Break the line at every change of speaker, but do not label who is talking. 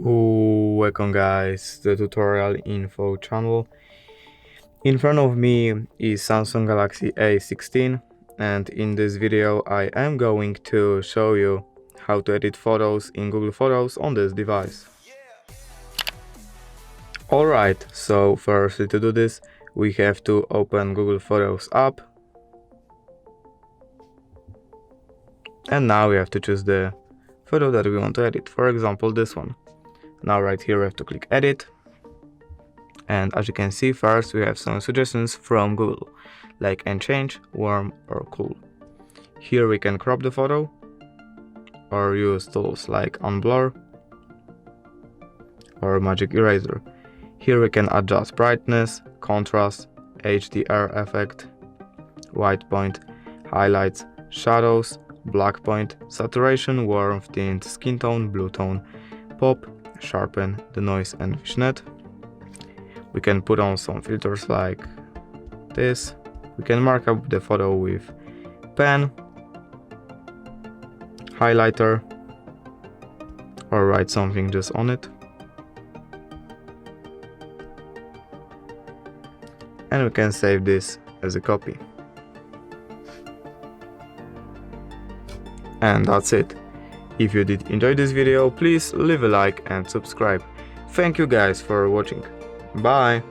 Welcome guys to the tutorial info channel. In front of me is Samsung Galaxy A16, and in this video I am going to show you how to edit photos in Google Photos on this device. Alright, so firstly to do this we have to open Google Photos app, and now we have to choose the photo that we want to edit, for example this one. Now right here we have to click edit, and as you can see, first we have some suggestions from Google, like and change, warm or cool. Here we can crop the photo or use tools like unblur or magic eraser. Here we can adjust brightness, contrast, HDR effect, white point, highlights, shadows, black point, saturation, warmth, tint, skin tone, blue tone, pop, sharpen, the noise and vignette. We can put on some filters like this. We can mark up the photo with pen, highlighter, or write something just on it. And we can save this as a copy. And that's it. If you did enjoy this video, please leave a like and subscribe. Thank you guys for watching. Bye!